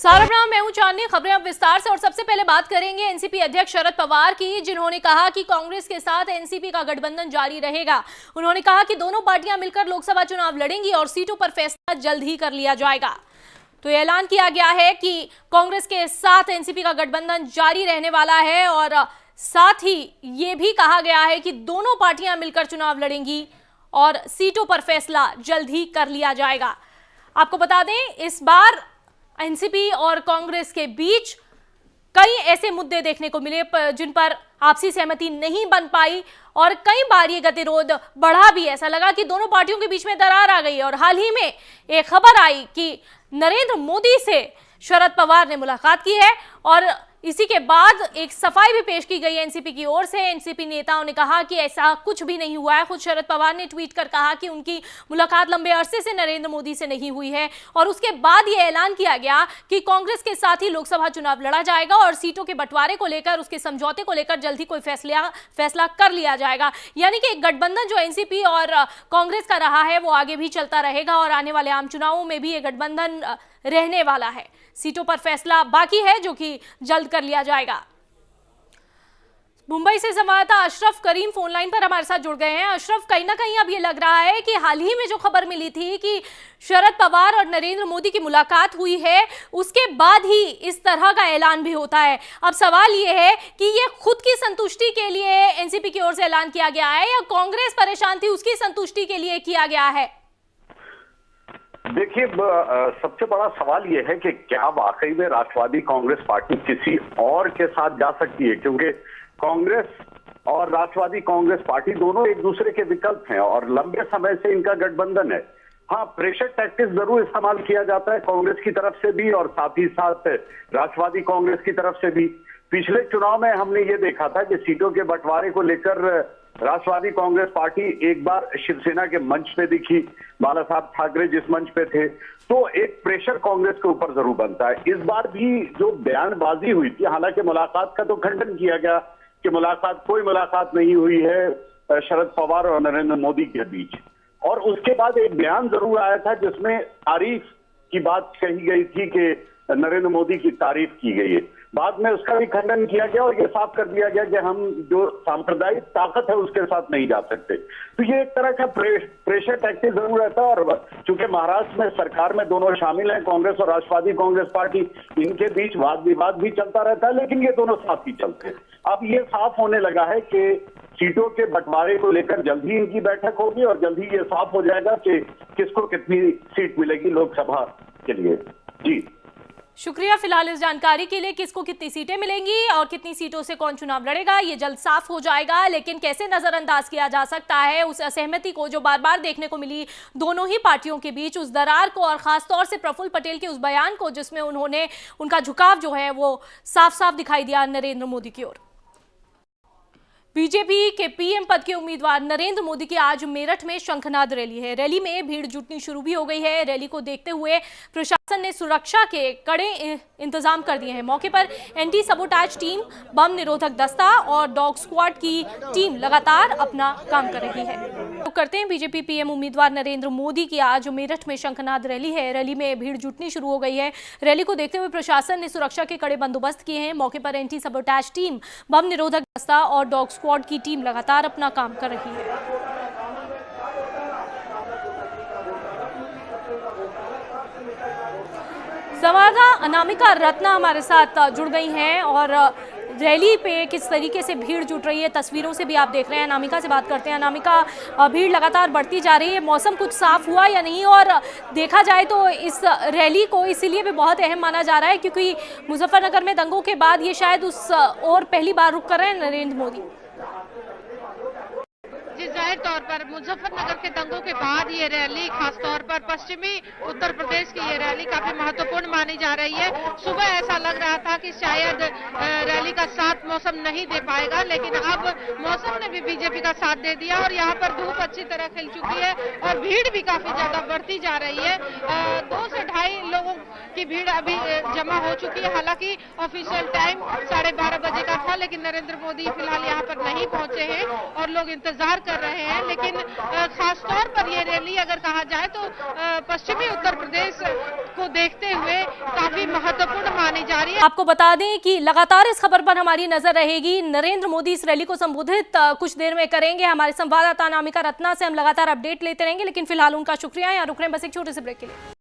साराप्रणाम, मैं हूं चांदनी। खबरें अब विस्तार से और सबसे पहले बात करेंगे एनसीपी अध्यक्ष शरद पवार की, जिन्होंने कहा कि कांग्रेस के साथ एनसीपी का गठबंधन जारी रहेगा। उन्होंने कहा कि दोनों पार्टियां मिलकर लोकसभा चुनाव लड़ेंगी और सीटों पर फैसला जल्द ही कर लिया जाएगा। तो यह ऐलान किया गया है कि कांग्रेस के साथ एनसीपी का गठबंधन जारी रहने वाला है और साथ ही ये भी कहा गया है कि दोनों पार्टियां मिलकर चुनाव लड़ेंगी और सीटों पर फैसला जल्द ही कर लिया जाएगा। आपको बता दें, इस बार एनसीपी और कांग्रेस के बीच कई ऐसे मुद्दे देखने को मिले जिन पर आपसी सहमति नहीं बन पाई और कई बार ये गतिरोध बढ़ा भी। ऐसा लगा कि दोनों पार्टियों के बीच में दरार आ गई और हाल ही में एक खबर आई कि नरेंद्र मोदी से शरद पवार ने मुलाकात की है और इसी के बाद एक सफाई भी पेश की गई है एनसीपी की ओर से। एनसीपी नेताओं ने कहा कि ऐसा कुछ भी नहीं हुआ है। खुद शरद पवार ने ट्वीट कर कहा कि उनकी मुलाकात लंबे अरसे से नरेंद्र मोदी से नहीं हुई है और उसके बाद यह ऐलान किया गया कि कांग्रेस के साथ ही लोकसभा चुनाव लड़ा जाएगा और सीटों के बंटवारे को लेकर, उसके समझौते को लेकर जल्द ही कोई फैसला कर लिया जाएगा। यानी कि एक गठबंधन जो एनसीपी और कांग्रेस का रहा है वो आगे भी चलता रहेगा और आने वाले आम चुनावों में भी ये गठबंधन रहने वाला है। सीटों पर फैसला बाकी है जो कि जल्द कर लिया जाएगा। मुंबई से संवाददाता अशरफ करीम फोन लाइन पर हमारे साथ जुड़ गए हैं। अशरफ, कहीं ना कहीं अब ये लग रहा है कि हाल ही में जो खबर मिली थी कि शरद पवार और नरेंद्र मोदी की मुलाकात हुई है, उसके बाद ही इस तरह का ऐलान भी होता है। अब सवाल ये है कि ये खुद की संतुष्टि के लिए एनसीपी की ओर से ऐलान किया गया है या कांग्रेस परेशान थी उसकी संतुष्टि के लिए किया गया है? देखिए, सबसे बड़ा सवाल यह है कि क्या वाकई में राष्ट्रवादी कांग्रेस पार्टी किसी और के साथ जा सकती है, क्योंकि कांग्रेस और राष्ट्रवादी कांग्रेस पार्टी दोनों एक दूसरे के विकल्प हैं और लंबे समय से इनका गठबंधन है। हाँ, प्रेशर टैक्टिक्स जरूर इस्तेमाल किया जाता है कांग्रेस की तरफ से भी और साथ ही साथ राष्ट्रवादी कांग्रेस की तरफ से भी। पिछले चुनाव में हमने ये देखा था कि सीटों के बंटवारे को लेकर राष्ट्रवादी कांग्रेस पार्टी एक बार शिवसेना के मंच पे दिखी, बाला साहब ठाकरे जिस मंच पे थे, तो एक प्रेशर कांग्रेस के ऊपर जरूर बनता है। इस बार भी जो बयानबाजी हुई थी, हालांकि मुलाकात का तो खंडन किया गया कि कोई मुलाकात नहीं हुई है शरद पवार और नरेंद्र मोदी के बीच, और उसके बाद एक बयान जरूर आया था जिसमें तारीफ की बात कही गई थी कि नरेंद्र मोदी की तारीफ की गई है। बाद में उसका भी खंडन किया गया और ये साफ कर दिया गया कि हम जो सांप्रदायिक ताकत है उसके साथ नहीं जा सकते। तो ये एक तरह का प्रेशर टैक्टिक जरूर रहता है और चूंकि महाराष्ट्र में सरकार में दोनों शामिल हैं, कांग्रेस और राष्ट्रवादी कांग्रेस पार्टी, इनके बीच वाद विवाद भी चलता रहता है, लेकिन ये दोनों साथ ही चलते हैं। अब ये साफ होने लगा है कि सीटों के बंटवारे को लेकर जल्द ही इनकी बैठक होगी और जल्द ही ये साफ हो जाएगा कि किसको कितनी सीट मिलेगी लोकसभा के लिए। जी शुक्रिया फिलहाल इस जानकारी के लिए। किसको कितनी सीटें मिलेंगी और कितनी सीटों से कौन चुनाव लड़ेगा ये जल्द साफ हो जाएगा, लेकिन कैसे नजरअंदाज किया जा सकता है उस असहमति को जो बार बार देखने को मिली दोनों ही पार्टियों के बीच, उस दरार को और खासतौर से प्रफुल्ल पटेल के उस बयान को जिसमें उन्होंने उनका झुकाव जो है वो साफ साफ दिखाई दिया नरेंद्र मोदी की ओर। बीजेपी के पीएम पद के उम्मीदवार नरेंद्र मोदी की आज मेरठ में शंखनाद रैली है। रैली में भीड़ जुटनी शुरू भी हो गई है। रैली को देखते हुए प्रशासन ने सुरक्षा के कड़े इंतजाम कर दिए हैं। मौके पर एंटी सबोटाज टीम, बम निरोधक दस्ता और डॉग स्क्वाड की टीम लगातार अपना काम कर रही है। तो करते हैं बीजेपी पीएम उम्मीदवार नरेंद्र मोदी की आज मेरठ में शंखनाद रैली है। रैली में भीड़ जुटनी शुरू हो गई है। रैली को देखते हुए प्रशासन ने सुरक्षा के कड़े बंदोबस्त किए हैं। मौके पर एंटी सबोटाज टीम, बम निरोधक दस्ता और डॉग स्क्वाड की टीम लगातार अपना काम कर रही है। संवाददाता अनामिका रत्ना हमारे साथ जुड़ गई हैं और रैली पे किस तरीके से भीड़ जुट रही है तस्वीरों से भी आप देख रहे हैं। अनामिका से बात करते हैं। अनामिका, भीड़ लगातार बढ़ती जा रही है, मौसम कुछ साफ हुआ या नहीं? और देखा जाए तो इस रैली को इसीलिए भी बहुत अहम माना जा रहा है क्योंकि मुजफ्फरनगर में दंगों के बाद ये शायद उस और पहली बार रुक कर रहे हैं नरेंद्र मोदी। जी, जाहिर तौर पर मुजफ्फरनगर के दंगों के बाद ये रैली, खासतौर पर पश्चिमी उत्तर प्रदेश की ये रैली काफी महत्वपूर्ण मानी जा रही है। सुबह ऐसा लग रहा था कि शायद रैली का साथ मौसम नहीं दे पाएगा, लेकिन अब मौसम ने भी बीजेपी का साथ दे दिया और यहाँ पर धूप अच्छी तरह खिल चुकी है और भीड़ भी काफी ज्यादा बढ़ती जा रही है। 2 से 2.5 लोगों की भीड़ अभी जमा हो चुकी है। हालांकि ऑफिशियल टाइम 12:30 बजे का था, लेकिन नरेंद्र मोदी फिलहाल यहाँ पर नहीं पहुंचे हैं और लोग इंतजार कर रहे हैं। लेकिन खासतौर पर ये रैली अगर कहा जाए तो पश्चिमी उत्तर प्रदेश को देखते हुए काफी महत्वपूर्ण आपको बता दें कि लगातार इस खबर पर हमारी नजर रहेगी। नरेंद्र मोदी इस रैली को संबोधित कुछ देर में करेंगे। हमारे संवाददाता अनामिका रत्ना से हम लगातार अपडेट लेते रहेंगे, लेकिन फिलहाल उनका शुक्रिया। यहाँ रुक रहे हैं बस एक छोटे से ब्रेक के लिए।